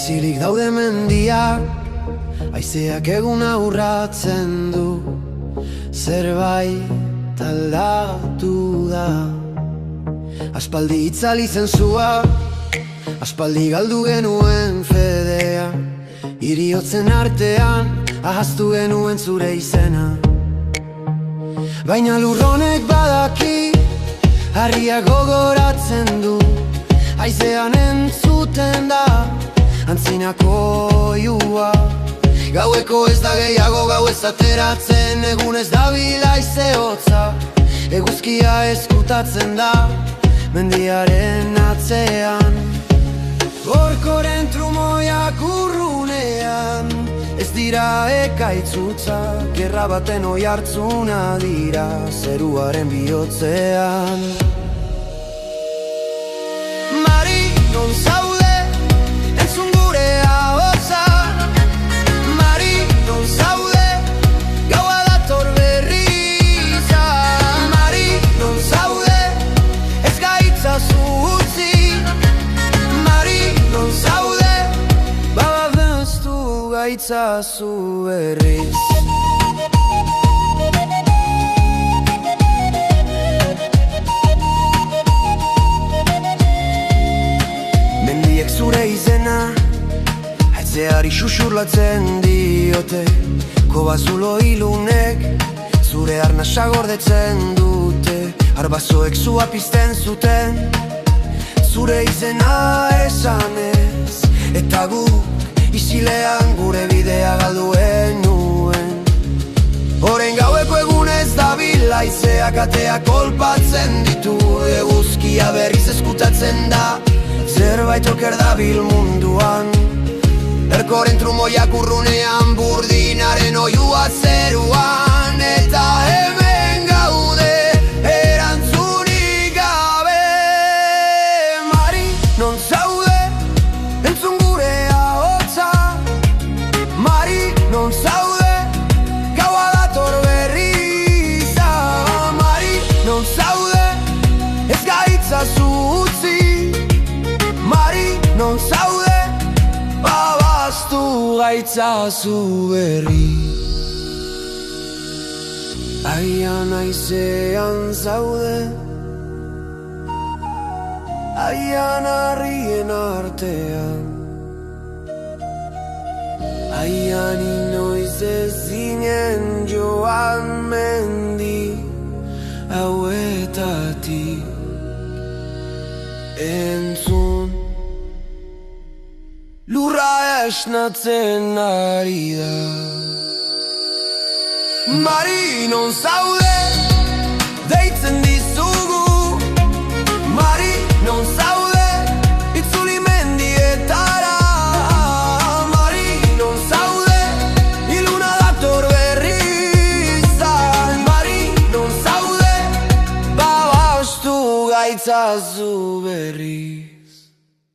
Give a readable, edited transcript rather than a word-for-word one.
Bizirik daude mendiak, haizeak eguna urratzen du. Zerbait aldatu da. Aspaldi itzali zentzua, aspaldi galdu genuen fedea. Iriotzen artean, ahaztu genuen zure izena. Baina lurronek badaki, harria gogoratzen du. Haizean entzuten da, antzinako oiua. Gaueko ez da gehiago, gau ez ateratzen, egun ez da bila haize hotza. Eguzkia eskutatzen da, mendiaren atzean. Gorkoren trumoiak urrunean, ez dira ekaitzutza, gerra baten oi hartzuna dira, zeruaren bihotzean. Mari, non zaude, entzun gure ahotsa. Mari, non zaude, gaua dator berriza. Mari, non zaude, ez gaitzazu utzi. Mari, non zaude, babestu gaitzazu berriz. Zure izena, haitzeari xuxurlatzen diote. Kobazulo ilunek, zure arnasa gordetzen dute. Arbazoek zua pizten zuten, zure izena esanez. Eta guk isilean gure bidea galduen nuen. Horen gaueko egunez dabil, haizeak ateak kolpatzen ditu. Eguzkia berriz eskutatzen da, zerbait oker dabil munduan. Erkoren trumoiak urrunean, burdinaren oiua zeruan. Eta hemen gaude, erantzunik gabe. Mari, non zaude, entzun gure ahotsa. Mari, non zaude, gaua dator berriza. Mari, non zaude, ez gaitzazu utzi. Mari, non zaude, babestu gaitzazu berri. Aian haizean zaude, aian harrien artean. Aian inoiz ez zinen joan mendi hauetatik. Entzun, lurra esnatzen ari da. Mari, non zaude, deitzen dizugu. Mari, non zaude, itzuli mendietara. Mari, non zaude, iluna dator berriza. Mari, non zaude, babestu gaitzazu berri.